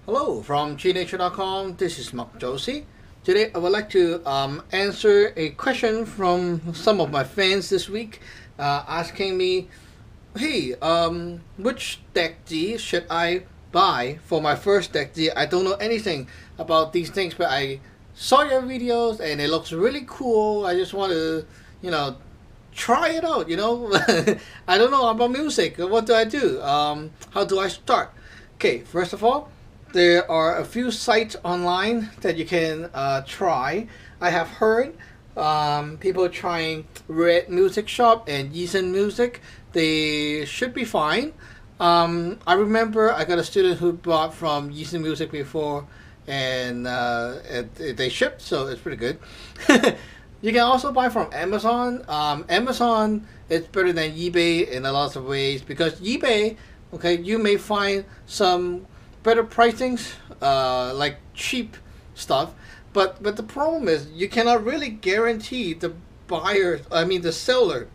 Hello from gnature.com. This is Mark Josie. Today I would like to answer a question from some of my fans this week, asking me, "Hey, which deck D should I buy for my first deck D? I don't know anything about these things, but I saw your videos and it looks really cool. I just want to, you know, try it out. I don't know about music. What do I do? How do I start? Okay, first of all, there are a few sites online that you can try. I have heard people trying Red Music Shop and Yeeson Music. They should be fine. I remember I got a student who bought from Yeeson Music before, and they shipped, so it's pretty good. You can also buy from Amazon. Amazon is better than eBay in a lot of ways because eBay, okay, you may find some better pricings, like cheap stuff, but the problem is you cannot really guarantee the buyer. I mean the seller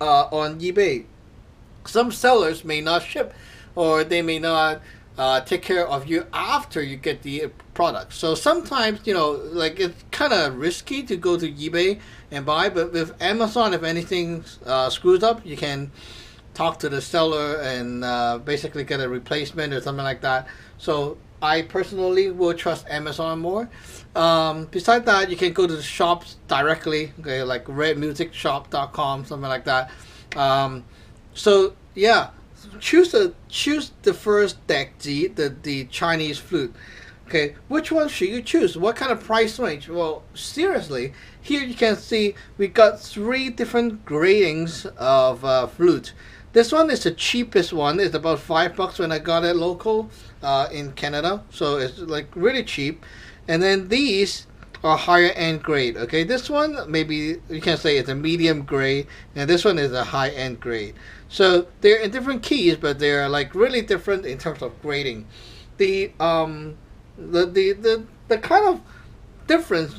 on eBay. Some sellers may not ship, or they may not take care of you after you get the product. So sometimes, like it's kind of risky to go to eBay and buy. But with Amazon, if anything screws up, you can talk to the seller and basically get a replacement or something like that. So I personally will trust Amazon more. Besides that, you can go to the shops directly, okay, like redmusicshop.com, something like that. So yeah, choose the first deck G, the Chinese flute. Okay, which one should you choose? What kind of price range? Well, seriously, here you can see we got three different gradings of flute. This one is the cheapest one. It's about $5 when I got it local in Canada, so it's like really cheap. And then these are higher end grade. Okay, this one maybe you can say it's a medium grade, and this one is a high end grade. So they're in different keys, but they're like really different in terms of grading. The the kind of difference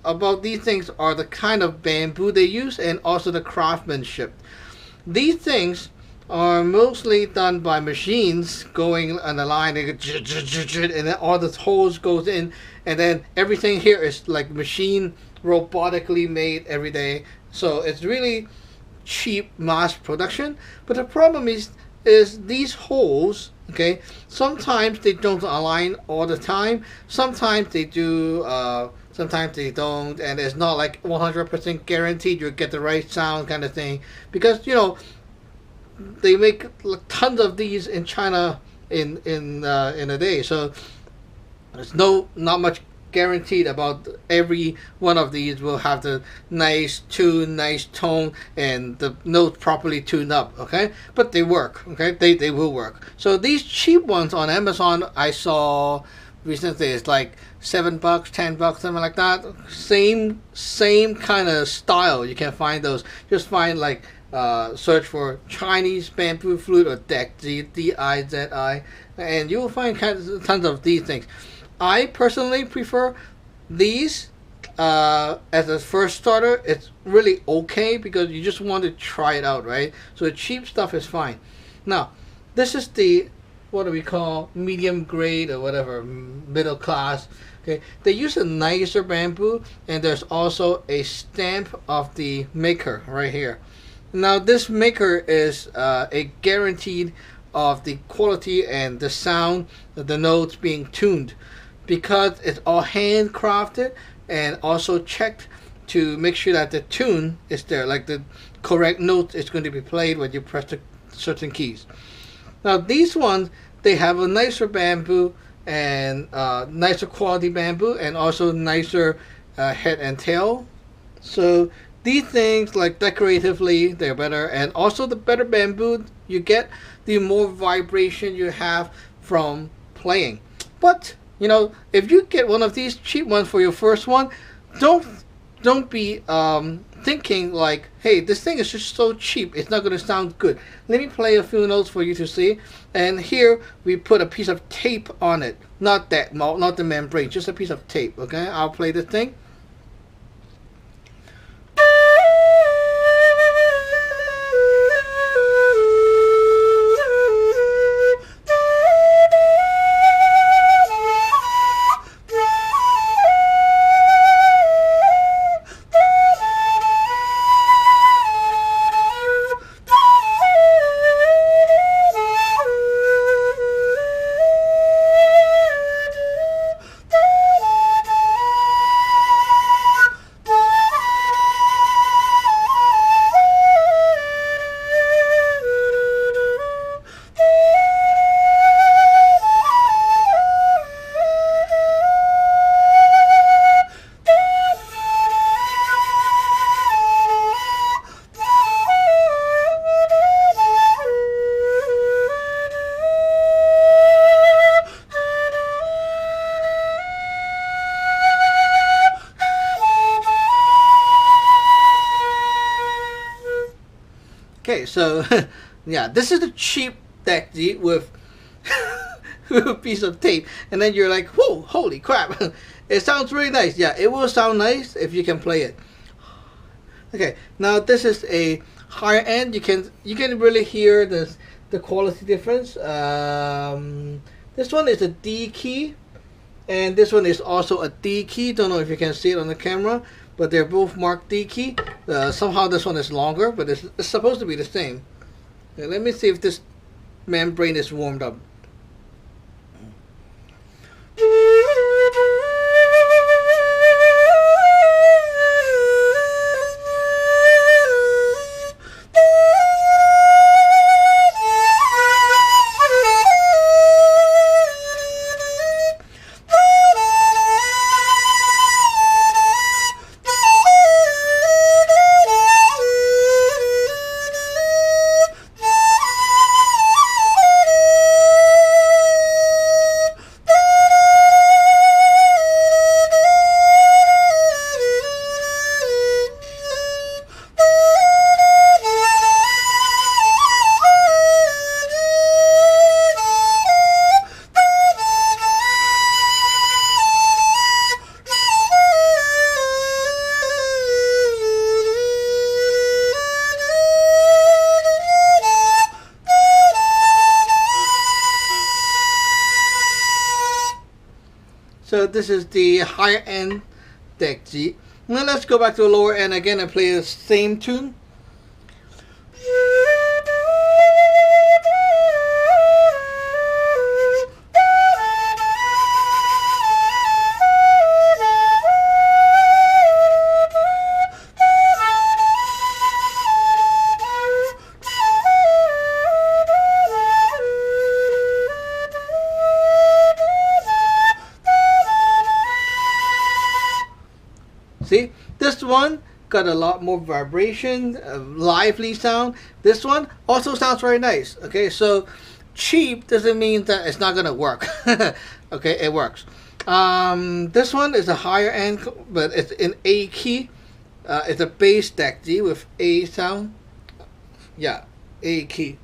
about these things are the kind of bamboo they use and also the craftsmanship. These things are mostly done by machines going on the line, and then all the holes goes in, and then everything here is like machine robotically made every day. So it's really cheap mass production. But the problem is these holes. Okay, sometimes they don't align all the time. Sometimes they do. Sometimes they don't, and it's not like 100% guaranteed you'll get the right sound kind of thing. Because they make like tons of these in China in a day, so there's not much guaranteed about every one of these will have the nice tune, nice tone, and the notes properly tuned up. Okay, but they work. Okay, they will work. So these cheap ones on Amazon I saw recently is like $7, $10, something like that. Same kind of style. You can find those. Just find like search for Chinese bamboo flute or deck Dizi, and you will find tons of these things. I personally prefer these as a first starter. It's really okay because you just want to try it out, right? So the cheap stuff is fine. Now, this is the what do we call medium grade or whatever, middle class. Okay, they use a nicer bamboo, and there's also a stamp of the maker right here. Now this maker is a guaranteed of the quality and the sound of the notes being tuned, because it's all handcrafted and also checked to make sure that the tune is there, like the correct note is going to be played when you press the certain keys. Now these ones, they have a nicer bamboo and nicer quality bamboo, and also nicer head and tail. So these things, like decoratively, they're better, and also the better bamboo you get, the more vibration you have from playing. But if you get one of these cheap ones for your first one, don't be thinking like, hey, this thing is just so cheap, it's not going to sound good. Let me play a few notes for you to see. And here we put a piece of tape on it, not the membrane, just a piece of tape. Okay, I'll play the thing. so yeah, this is the cheap deck G with a piece of tape, and then you're like, whoa, holy crap. It sounds really nice. Yeah, it will sound nice if you can play it. Okay, now this is a higher end. You can really hear the quality difference. This one is a D key, and this one is also a D key. Don't know if you can see it on the camera, but they're both marked D key. Somehow this one is longer, but it's supposed to be the same. Okay, let me see if this membrane is warmed up. So this is the higher end deck G. Now let's go back to the lower end again and play the same tune. See, this one got a lot more vibration, lively sound. This one also sounds very nice. Okay, so cheap doesn't mean that it's not gonna work. Okay, it works. This one is a higher end, but it's in A key. It's a bass deck G with A sound. Yeah, A key.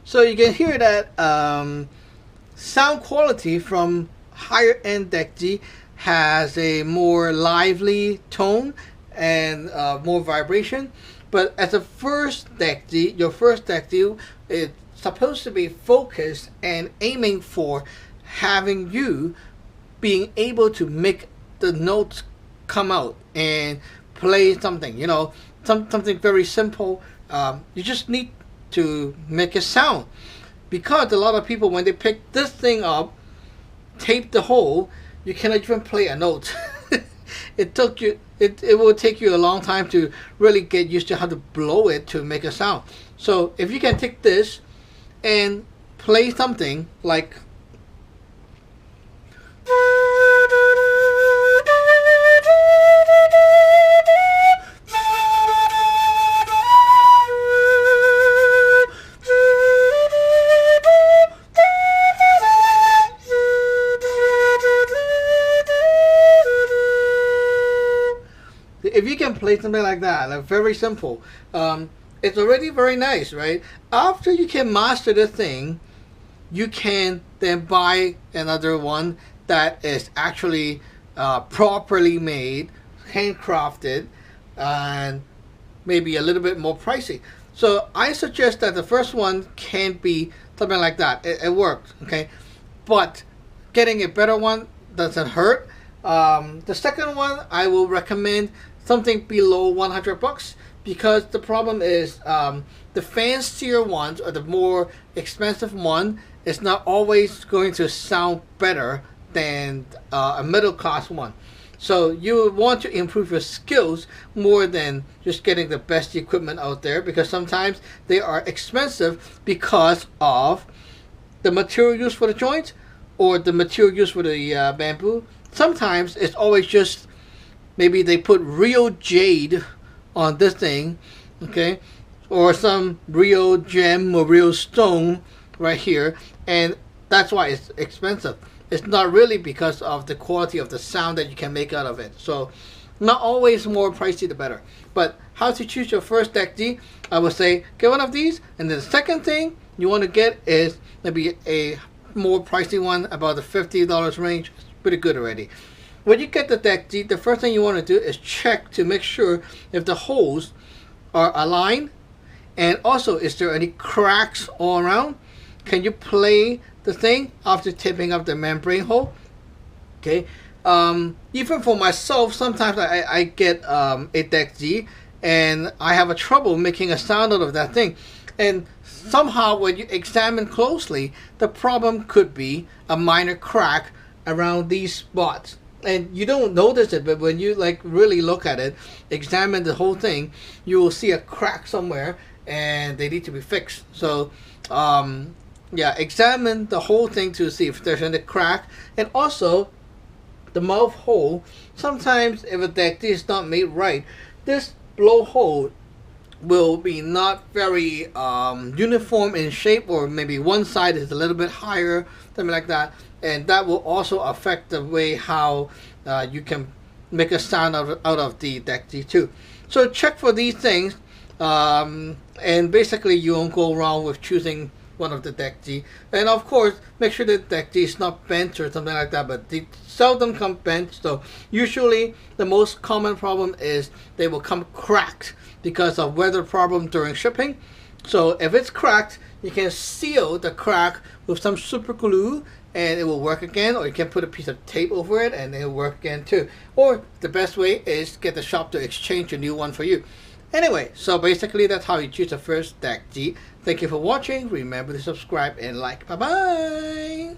So you can hear that sound quality from higher end deck G has a more lively tone and more vibration. But as a first deck G, your first deck G is supposed to be focused and aiming for having you being able to make the notes come out and play something, you know, something very simple. You just need to make a sound, because a lot of people, when they pick this thing up, tape the hole, you cannot even play a note. It will take you a long time to really get used to how to blow it to make a sound. So if you can take this and play something like if you can play something like that, like very simple, it's already very nice, right? After you can master the thing, you can then buy another one that is actually properly made, handcrafted, and maybe a little bit more pricey. So I suggest that the first one can be something like that. It works, okay? But getting a better one doesn't hurt. The second one, I will recommend something below 100 bucks, because the problem is the fancier ones, or the more expensive one, is not always going to sound better than a middle class one. So you want to improve your skills more than just getting the best equipment out there, because sometimes they are expensive because of the material used for the joint or the material used for the bamboo. Sometimes it's always just maybe they put real jade on this thing, okay, or some real gem or real stone right here, and that's why it's expensive. It's not really because of the quality of the sound that you can make out of it. So not always more pricey the better. But how to choose your first deck D? I would say get one of these, and then the second thing you want to get is maybe a more pricey one, about the $50 range. It's pretty good already. When you get the deck D, the first thing you want to do is check to make sure if the holes are aligned, and also is there any cracks all around. Can you play the thing after taping up the membrane hole? Okay. Even for myself, sometimes I get a deck D and I have a trouble making a sound out of that thing, and somehow when you examine closely, the problem could be a minor crack around these spots, and you don't notice it, but when you like really look at it, examine the whole thing, you will see a crack somewhere and they need to be fixed. So yeah, examine the whole thing to see if there's any crack, and also the mouth hole. Sometimes if a deck D is not made right, this blowhole will be not very uniform in shape, or maybe one side is a little bit higher, something like that, and that will also affect the way how you can make a sound out of the deck D too. So check for these things, and basically you won't go wrong with choosing one of the deck D. And of course, make sure the deck D is not bent or something like that, but they seldom come bent. So usually the most common problem is they will come cracked because of weather problem during shipping. So if it's cracked, you can seal the crack with some super glue and it will work again, or you can put a piece of tape over it and it will work again too. Or the best way is get the shop to exchange a new one for you. Anyway, so basically that's how you choose the first deck D. Thank you for watching. Remember to subscribe and like. Bye bye.